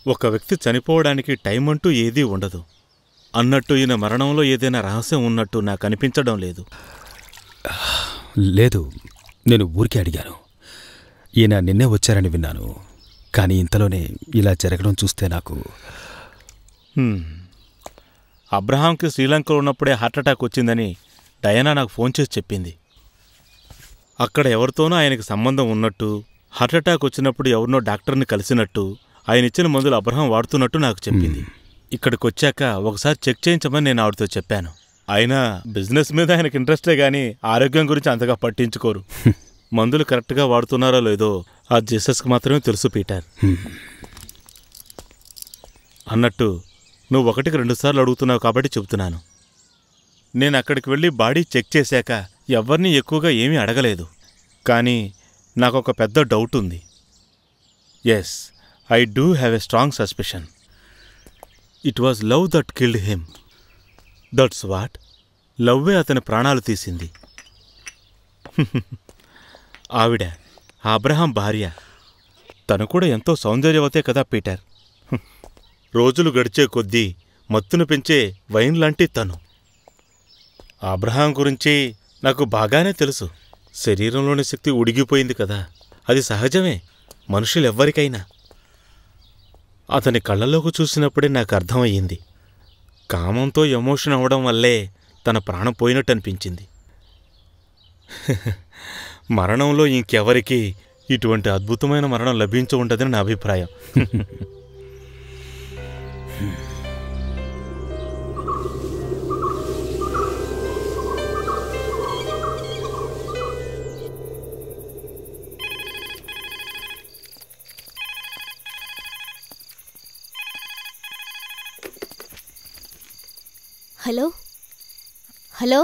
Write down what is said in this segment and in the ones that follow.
ఒక వ్యక్తి చనిపోవడానికి టైం అంటూ ఏదీ ఉండదు అన్నట్టు ఈయన మరణంలో ఏదైనా రహస్యం ఉన్నట్టు నాకు అనిపించడం లేదు. లేదు, నేను ఊరికే అడిగాను. ఈయన నిన్నే వచ్చారని విన్నాను, కానీ ఇంతలోనే ఇలా జరగడం చూస్తే నాకు అబ్రహాంకి శ్రీలంకలో ఉన్నప్పుడే హార్ట్అటాక్ వచ్చిందని డయానా నాకు ఫోన్ చేసి చెప్పింది. అక్కడ ఎవరితోనో ఆయనకి సంబంధం ఉన్నట్టు, హార్ట్అటాక్ వచ్చినప్పుడు ఎవరినో డాక్టర్ని కలిసినట్టు, ఆయన ఇచ్చిన మందులు అబ్రహాం వాడుతున్నట్టు నాకు చెప్పింది. ఇక్కడికొచ్చాక ఒకసారి చెక్ చేయించమని నేను ఆవిడతో చెప్పాను. అయినా బిజినెస్ మీద ఆయనకి ఇంట్రెస్టే గానీ ఆరోగ్యం గురించి అంతగా పట్టించుకోరు. మందులు కరెక్ట్గా వాడుతున్నారో లేదో ఆ జీసస్కి మాత్రమే తెలుసు పీటర్. అన్నట్టు నువ్వు 1కి 2 సార్లు అడుగుతున్నావు కాబట్టి చెబుతున్నాను. నేను అక్కడికి వెళ్ళి బాడీ చెక్ చేశాక ఎవరినీ ఎక్కువగా ఏమీ అడగలేదు. కానీ నాకొక పెద్ద డౌట్ ఉంది. Yes, I do have a strong suspicion. It was love that killed him. That's what. లవ్వే అతని ప్రాణాలు తీసింది. ఆవిడ అబ్రహాం భార్య. తను కూడా ఎంతో సౌందర్యవతే కదా పీటర్. రోజులు గడిచే కొద్దీ మత్తును పెంచే వైన్ లాంటి తను. అబ్రహాం గురించి నాకు బాగానే తెలుసు. శరీరంలోని శక్తి ఉడిగిపోయింది కదా, అది సహజమే మనుషులెవ్వరికైనా. అతని కళ్ళలోకి చూసినప్పుడే నాకు అర్థమయ్యింది. కామంతో ఎమోషన్ అవ్వడం వల్లే తన ప్రాణం పోయినట్టు అనిపించింది. మరణంలో ఇంకెవరికీ ఇటువంటి అద్భుతమైన మరణం లభించి ఉండదని నా అభిప్రాయం. హలో హలో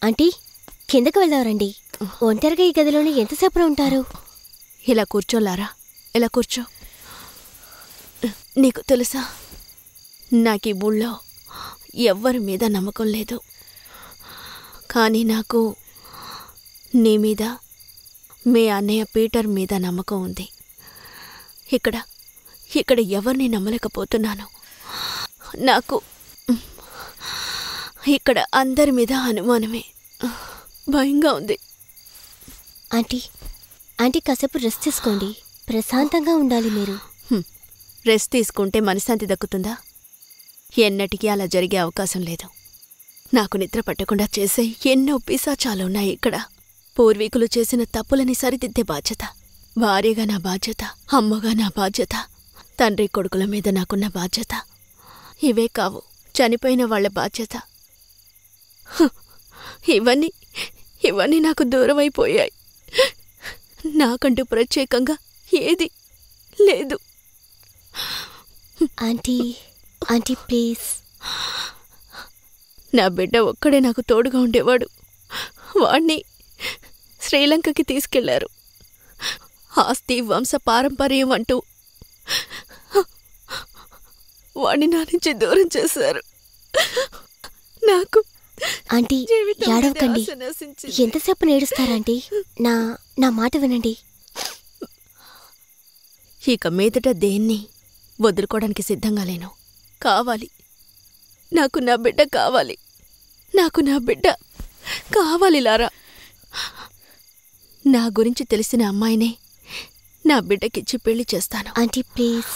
ఆంటీ, కిందకు వెళ్దారండి. ఒంటరిగా ఈ గదిలోనే ఎంతసేపు ఉంటారు? ఇలా కూర్చోలారా, ఇలా కూర్చో. నీకు తెలుసా, నాకు ఈ ఊళ్ళో ఎవ్వరి మీద నమ్మకం లేదు. కానీ నాకు నీ మీద, మీ అన్నయ్య పీటర్ మీద నమ్మకం ఉంది. ఇక్కడ ఎవరిని నమ్మలేకపోతున్నాను. నాకు ఇక్కడ అందరి మీద అనుమానమే. భయంగా ఉంది. ఆంటీ కాసేపు రెస్ట్ తీసుకోండి. ప్రశాంతంగా ఉండాలి మీరు. రెస్ట్ తీసుకుంటే మనశ్శాంతి దక్కుతుందా? ఎన్నటికీ అలా జరిగే అవకాశం లేదు. నాకు నిద్ర పట్టకుండా చేసే ఎన్నో పిశాచాలున్నాయి ఇక్కడ. పూర్వీకులు చేసిన తప్పులని సరిదిద్దే బాధ్యత, భార్యగా నా బాధ్యత, అమ్మగా నా బాధ్యత, తండ్రి కొడుకుల మీద నాకున్న బాధ్యత. ఇవే కావు, చనిపోయిన వాళ్ల బాధ్యత. ఇవన్నీ నాకు దూరమైపోయాయి. నాకంటూ ప్రత్యేకంగా ఏది లేదు. Aunty please. నా బిడ్డ ఒక్కడే నాకు తోడుగా ఉండేవాడు. వాణ్ణి శ్రీలంకకి తీసుకెళ్లారు. ఆస్తి వంశ పారంపర్యం అంటూ వాణ్ణి నా నుంచి దూరం చేశారు. నాకు ఆంటీ ఏడవకండి. ఎంతసేపు నేడుస్తారాంటీ? నా మాట వినండి. ఇక మీదట దేన్ని వదులుకోవడానికి సిద్ధంగా లేను. కావాలి, నాకు నా బిడ్డ కావాలి. నాకు నా బిడ్డ కావాలి లారా. నా గురించి తెలిసిన అమ్మాయినే నా బిడ్డకిచ్చి పెళ్లి చేస్తాను. Aunty please.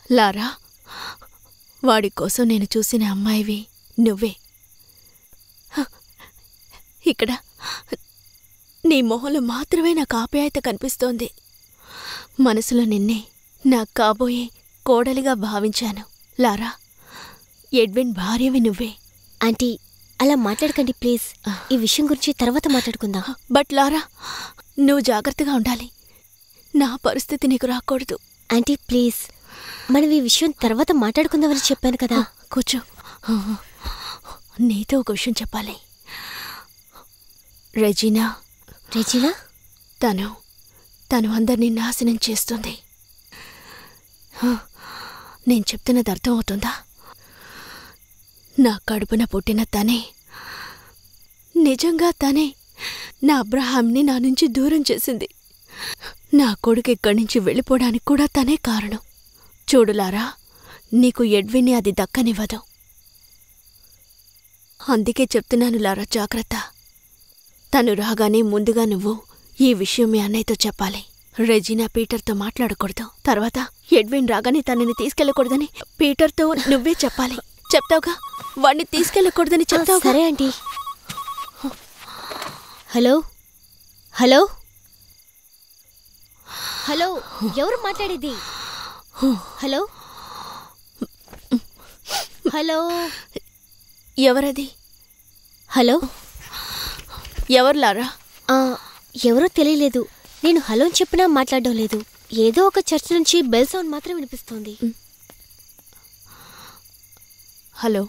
లారా, వాడి కోసం నేను చూసిన అమ్మాయివి నువ్వే. ఇక్కడ నీ మొహంలో మాత్రమే నాకు ఆప్యాయత కనిపిస్తోంది. మనసులో నిన్నే నా కాబోయే కోడలిగా భావించాను. లారా, ఎడ్విన్ భార్యవి నువ్వే. ఆంటీ అలా మాట్లాడకండి ప్లీజ్. ఈ విషయం గురించి తర్వాత మాట్లాడుకుందాం. బట్ లారా, నువ్వు జాగ్రత్తగా ఉండాలి. నా పరిస్థితి నీకు రాకూడదు. ఆంటీ ప్లీజ్, మనం ఈ విషయం తర్వాత మాట్లాడుకుందామని చెప్పాను కదా. కూర్చో. నీతో ఒక విషయం చెప్పాలి. రెజీనా తను అందరినీ నాశనం చేస్తుంది. నేను చెప్తున్నది అర్థం అవుతుందా? నా కడుపున పుట్టిన తనే, నిజంగా తనే నా అబ్రహాంని నా నుంచి దూరం చేసింది. నా కొడుకు ఇక్కడి నుంచి వెళ్ళిపోవడానికి కూడా తనే కారణం. చూడులారా, నీకు ఎడ్విన్ని అది దక్కనివ్వదు. అందుకే చెప్తున్నాను లారా, జాగ్రత్త. తను రాగానే ముందుగా నువ్వు ఈ విషయం మీ అన్నయ్యతో చెప్పాలి. రెజినా పీటర్తో మాట్లాడకూడదు. తర్వాత ఎడ్విన్ రాగానే తనని తీసుకెళ్ళకూడదని పీటర్తో నువ్వే చెప్పాలి. చెప్తావుగా? వాణ్ణి తీసుకెళ్ళకూడదని చెప్తావు. సరే ఆంటీ. హలో హలో హలో, ఎవరు మాట్లాడేది? హలో హలో, ఎవరది? హలో, ఎవరు లారా? ఎవరో తెలియలేదు. నేను హలో చెప్పినా మాట్లాడడం లేదు. ఏదో ఒక చర్చ్ నుంచి బెల్ సౌండ్ మాత్రం వినిపిస్తోంది. హలో.